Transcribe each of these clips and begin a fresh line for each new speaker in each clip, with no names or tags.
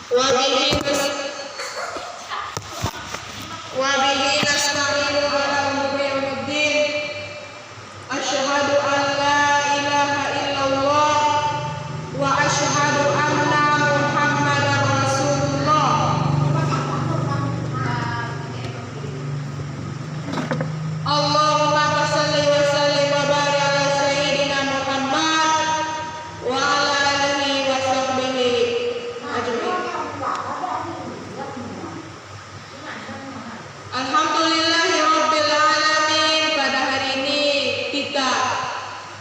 wa bihi nasta'inu ala umuri yaumiddin. Asyhadu an la ilaha illallah wa asyhadu anna Muhammadar Rasulullah. Allahumma shalli wa sallim wa barik ala sayyidina Muhammad wa ala alihi wa sahbihi ajmain. Alhamdulillahirabbil alamin. Pada hari ini kita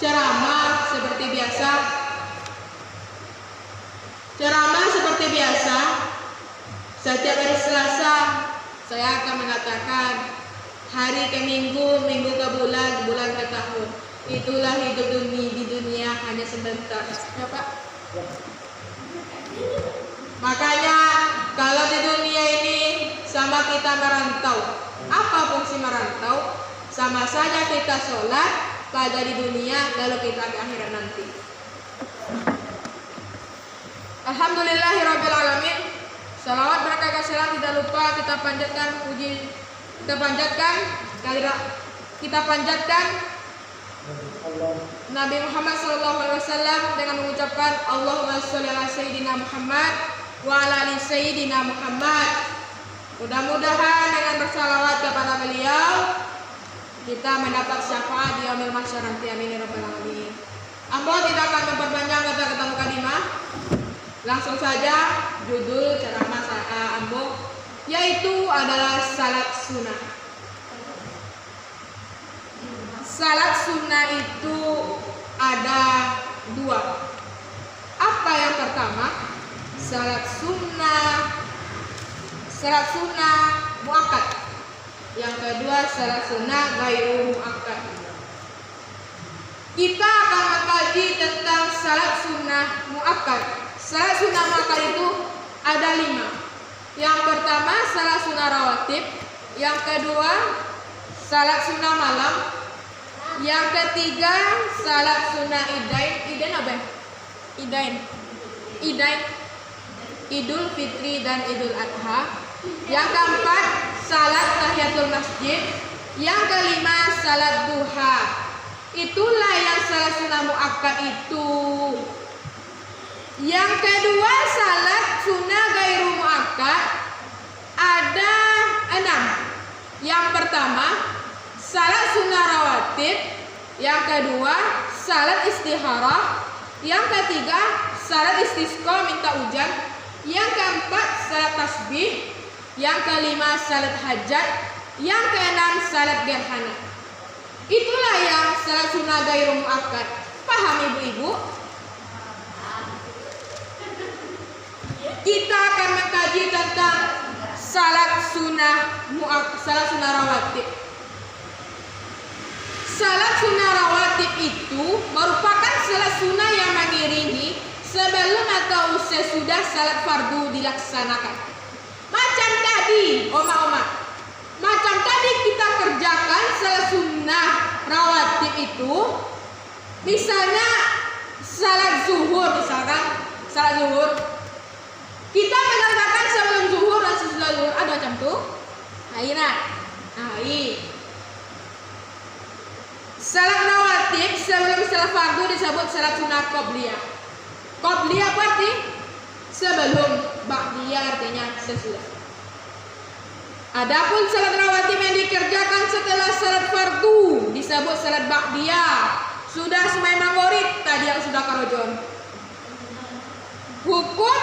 ceramah seperti biasa. Setiap hari Selasa saya akan mengatakan hari ke minggu, minggu ke bulan, bulan ke tahun. Itulah hidup di dunia hanya sebentar. Ya Pak? Makanya kalau di dunia ini sama kita merantau. Apa fungsi merantau? Sama saja kita sholat pada di dunia lalu kita di akhirat nanti. Alhamdulillahirabbil alamin. Salawat berkah salam tidak lupa kita panjatkan Nabi Muhammad SAW dengan mengucapkan Allahumma sholli ala sayyidina Muhammad wa ala ali sayyidina Muhammad. Mudah-mudahan dengan bersalawat kepada beliau kita mendapat syafaat di yaumil mahsyar nanti. Amin ya rabbal alamin. Ambo tidak akan memperpanjang kata-kata mukadimah. Langsung saja judul ceramah Ambo yaitu adalah salat sunnah. Salat sunnah itu ada dua. Apa yang pertama? Salat sunnah muakkad. Yang kedua salat sunnah ghairu muakkad. Kita akan mengkaji tentang salat sunnah muakkad. Salat sunnah muakkad itu ada 5. Yang pertama salat sunnah rawatib. Yang kedua salat sunnah malam. Yang ketiga salat sunnah idain apa? Idain Idul Fitri dan Idul Adha. Yang keempat salat tahiyatul masjid. Yang kelima salat duha. Itulah yang salat sunnah muakkad itu. Yang kedua salat sunnah ghairu muakkad ada 6. Yang pertama salat sunnah rawatib. Yang kedua salat istikharah. Yang ketiga salat istisqa minta hujan. Yang keempat salat tasbih. Yang kelima salat hajat. Yang keenam salat gerhana. Itulah yang salat sunnah ghairu muakkad. Paham ibu-ibu? Kita akan mengkaji tentang salat sunnah rawatib. Salat sunnah rawatib itu merupakan salat sunnah yang mengiringi sebelum atau sesudah salat fardu dilaksanakan. Macam tadi, macam tadi kita kerjakan salat sunnah rawatib itu, misalnya salat zuhur, kita mengerjakan sebelum zuhur dan sesudah zuhur. Ada macam tu? Salat rawatib sebelum salat fardu disebut salat sunnah qobliyah. Qobliyah berarti sebelum, ba'diyah artinya sesudah. Adapun salat rawatib yang dikerjakan setelah salat fardu disebut salat ba'diyah. Sudah semai maghrib tadi yang sudah karojon. Hukum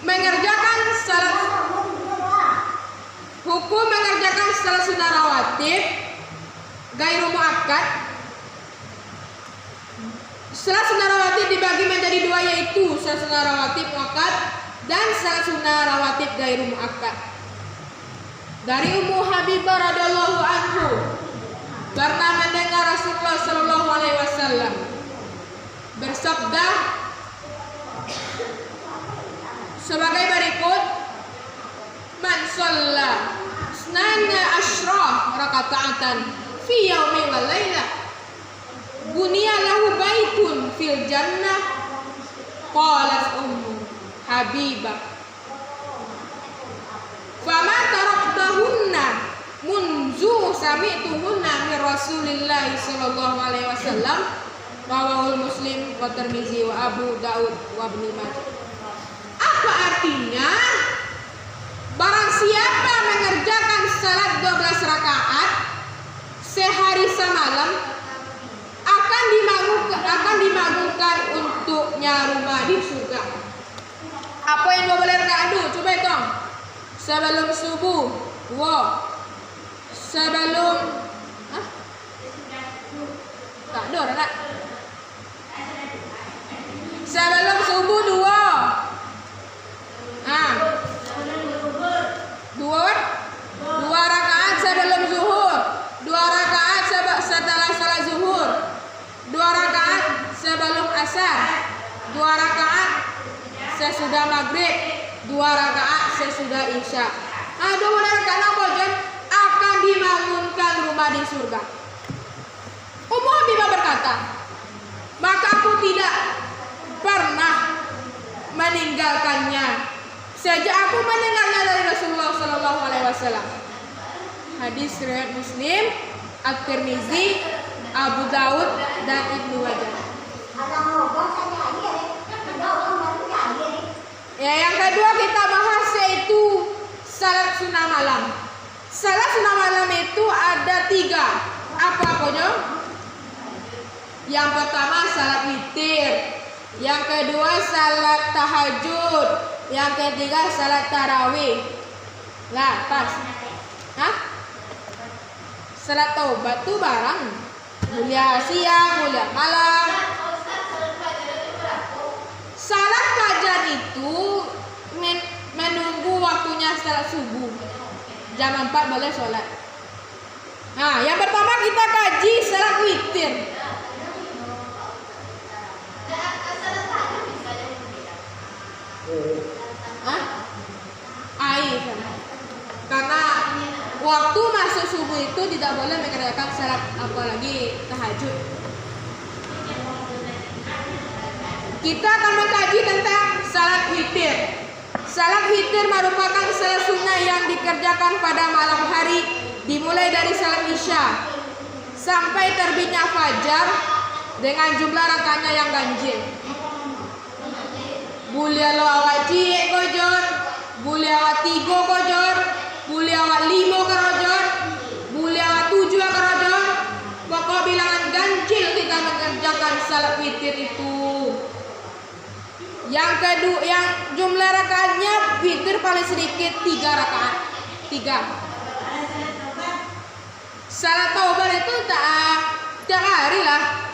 mengerjakan salat sunnah rawatib ghairu muakkad. Salat sunnah rawatib dibagi menjadi 2 yaitu salat sunnah rawatib muakkad dan salat sunnah rawatib ghairu muakkad. Dari Ummu Habibah radhiyallahu anhu pernah mendengar Rasulullah sallallahu alaihi wasallam bersabda sebagai berikut, man shalla snana asyrah raka'atan fi yaumi wal lailah bunya lahu baitun fil jannah. Qalat Ummu Habibah Fama taraktahunna munzu sami'tuhunna min Rasulillah sallallahu alaihi wasallam. Rawahul Muslim wa Tirmizi wa Abu Daud wa Ibnu Majah. Apa artinya? Barang siapa mengerjakan salat 12 rakaat sehari semalam akan dibangunkan untuknya rumah di surga. Apa yang 12 rakaat dulu? Coba hitung. Sebelum subuh, sebelum tak ada nak. Sebelum subuh 2 rakaat sebelum zuhur, 2 rakaat setelah salat zuhur, 2 rakaat sebelum asar, 2 rakaat sesudah maghrib, 2 rakaat sesudah isya. 12 rakaat bojan akan dibangunkan rumah di surga. Ummu Habibah berkata, maka aku tidak pernah meninggalkannya sejak aku mendengarnya dari Rasulullah Sallallahu Alaihi Wasallam. Hadis riwayat Muslim, At-Tirmizi, Abu Daud dan Ibnu Majah. Ya, yang kedua kita bahas yaitu salat sunnah malam. Salat sunnah malam itu ada 3. Apa pokoknya? Yang pertama salat witir, yang kedua salat tahajud, yang ketiga salat tarawih. Lah, pas. Salat taubat tuh barang mulia siang, mulia malam. Salat fajar itu menunggu waktunya salat subuh. Jam 4 boleh sholat. Nah, yang pertama kita kaji salat witir. Air. Karena waktu masuk subuh itu tidak boleh mengerjakan salat apalagi tahajud. Kita akan mengkaji tentang salat witir. Salat witir merupakan salat sunnah yang dikerjakan pada malam hari, dimulai dari salat isya sampai terbitnya fajar dengan jumlah rakaatnya yang ganjil. Boleh awak ciek kojor, boleh awak 3 kojor, boleh awak 5 kerojor, boleh awak 7 kerojor. Pokok bilangan ganjil kita mengerjakan salat witir itu. Yang kedua, yang jumlah rakaatnya witir paling sedikit 3 rakaat. 3. Salat taubat itu tiap hari lah.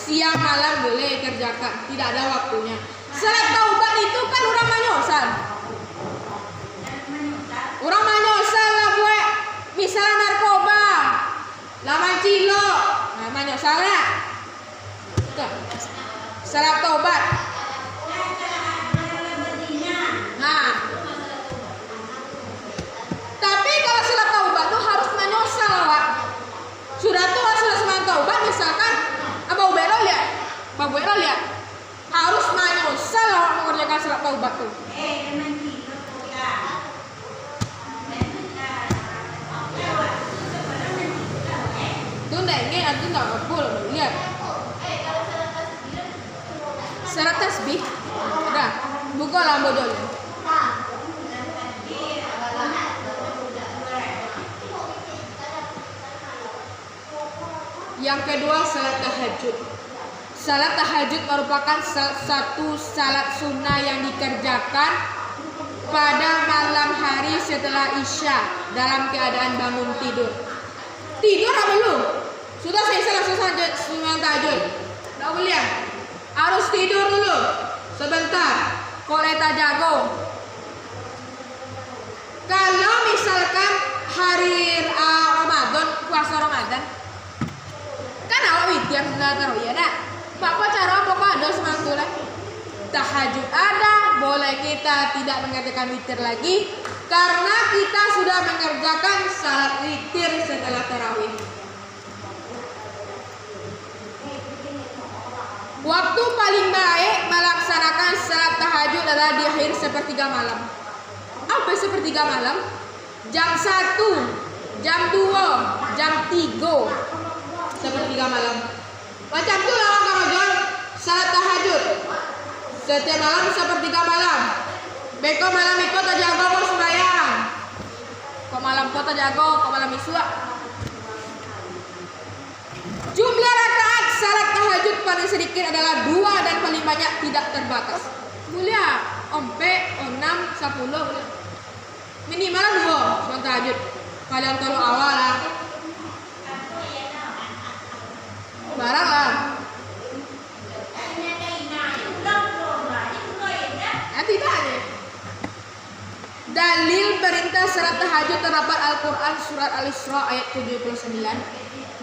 Siang malam boleh kerjakan, tidak ada waktunya. Salat taubat itu kan orang manyosal. Orang manyosal lah buat misalnya narkoba, laman cilo, nah manyosal ya. Salat taubat. Nah, tapi kalau salat taubat tuh harus manyosal Wak. Sudah tua sudah semangat taubat misalkan Abu Bero lihat harus manyosal awak mengerjakan salat taubat tuh. Tuh nengnya nanti nggak boleh lihat. Salat tasbih, udah buka lah bodolnya. Yang kedua salat tahajud. Salat tahajud merupakan satu salat sunnah yang dikerjakan pada malam hari setelah isya dalam keadaan bangun tidur. Tidur apa belum? Sudah selesai sembahyang tahajud. Tak boleh. Harus tidur dulu sebentar. Koleta jago. Kalau misalkan hari Ramadan, puasa Ramadan, kan awak witir sudah taruh ya nak. Bapak cara apa ada semangat lah. Tahajud ada, boleh kita tidak mengerjakan witir lagi karena kita sudah mengerjakan salat witir setelah tarawih. Waktu paling baik melaksanakan salat tahajud adalah di akhir sepertiga malam. sampai sepertiga malam, jam 1, jam 2, jam 3 sepertiga malam. Macam tu lah Kang Ojon salat tahajud setiap malam sepertiga malam. Beko malam ikut tak jago kok sembahyang. Kok malam kota jago, kok malam iswa. Jumlah rakaat salat tahajud paling sedikit adalah 2 dan paling banyak tidak terbatas. Mulia, ompe, 6, 10. Minimal 2 salat tahajud. Kalian tolong awal lah. Barang lah. Tidak ada. Dalil perintah salat tahajud terdapat Al-Quran surat Al-Isra ayat 79.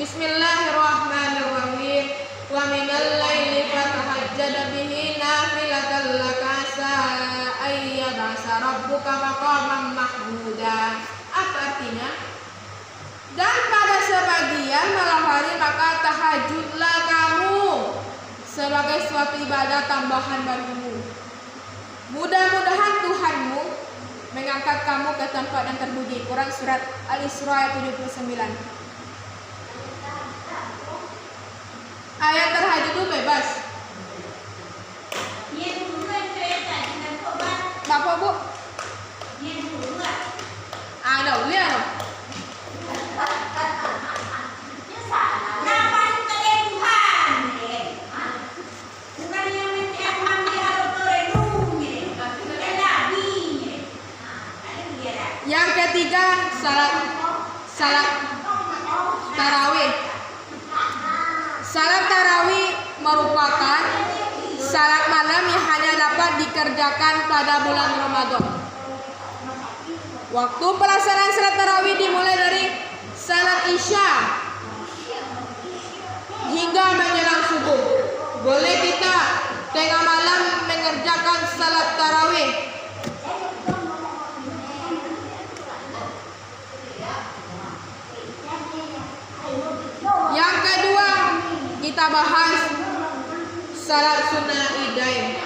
Bismillahirrahmanirrahim. Wa minal laili fatahajjad bihi nafilatan laka ayyabasa rabbuka maqaman mahmuda. Apa artinya? Dan pada sebagian malam hari maka tahajudlah kamu sebagai suatu ibadah tambahan bagimu. Mudah-mudahan Tuhanmu mengangkat kamu ke tempat yang terpuji. Quran surat Al-Isra ayat 79. Ayat tahajud itu bebas. Bapak Bu? Ada uliah loh. Yang ketiga salat tarawih. Salat tarawih merupakan salat malam yang hanya dapat dikerjakan pada bulan Ramadan. Waktu pelaksanaan salat tarawih dimulai dari salat Isya hingga menjelang subuh. Boleh kita tengah malam mengerjakan salat tarawih. Yang kedua kita bahas salat sunnah Idain.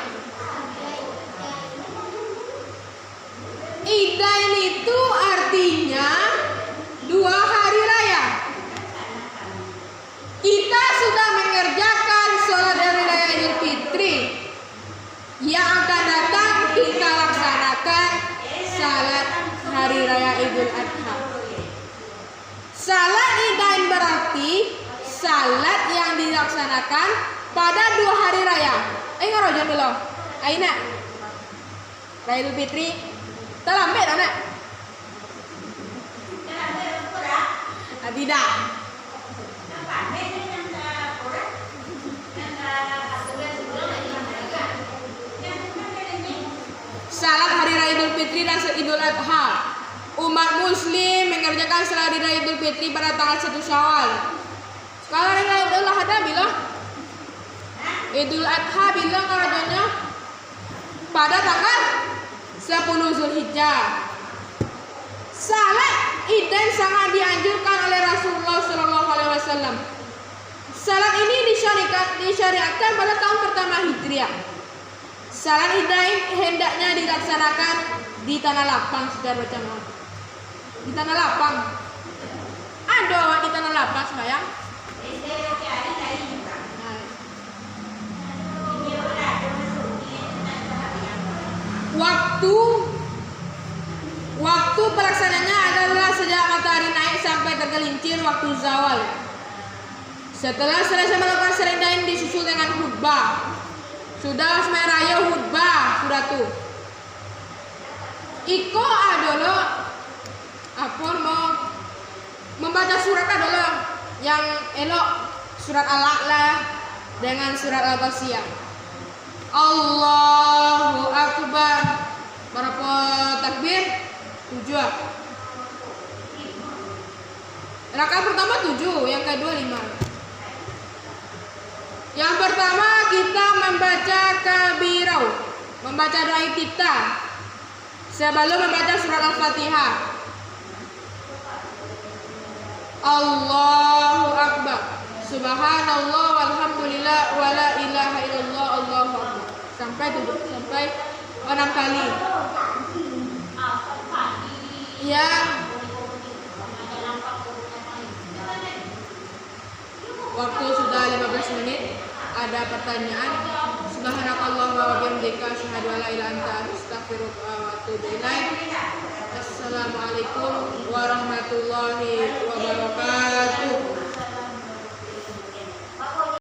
Idain itu artinya 2 hari raya. Kita sudah mengerjakan sholat hari raya Idul Fitri. Yang akan datang kita laksanakan salat hari raya Idul Adha. Salat Idain berarti salat yang dilaksanakan pada 2 hari raya. Ngarojan dulu. Aina. Raya Idul Fitri. Terlambat anak. Tidak. Salat hari raya Idul Fitri dan Idul Adha. Umat muslim mengerjakan salat hari raya Idul Fitri pada tanggal 1 Syawal. Sekarang hari raya Idul Adha bilang Idul Adha bilang rajanya pada tanggal 10 Zulhijjah. Salat Idain sangat dianjurkan oleh Rasulullah SAW. Salat ini disyariatkan pada tahun pertama Hijriah. Salat Idain hendaknya dilaksanakan di tanah lapang, saudara jemaah. Di tanah lapang. Ada di tanah lapang sembahyang. Waktu pelaksananya adalah sejak matahari naik sampai tergelincir waktu zawal. Setelah selesai melakukan salat Idain disusul dengan khutbah. Sudah sembahyang raya khutbah sudah tuh. Iko adalah mau membaca surat adalah yang elok, surat Al-A'la dengan surat Al-Ghasyiyah. Allahu Akbar. Berapa takbir? 7. Rakaat pertama 7, yang kedua 5. Yang pertama kita membaca kabirau, membaca doa iftitah sebelum membaca surat Al-Fatihah. Allahu Akbar. Subhanallah walhamdulillah wala ilaha illallah Allahu Akbar. Sampai 6 kali. Ya, waktu sudah 15 menit. Ada pertanyaan? Subhanakallah wa bihamdika asyhadu an la ilaha illa anta astaghfiruka wa atubu ilaik. Assalamualaikum warahmatullahi wabarakatuh.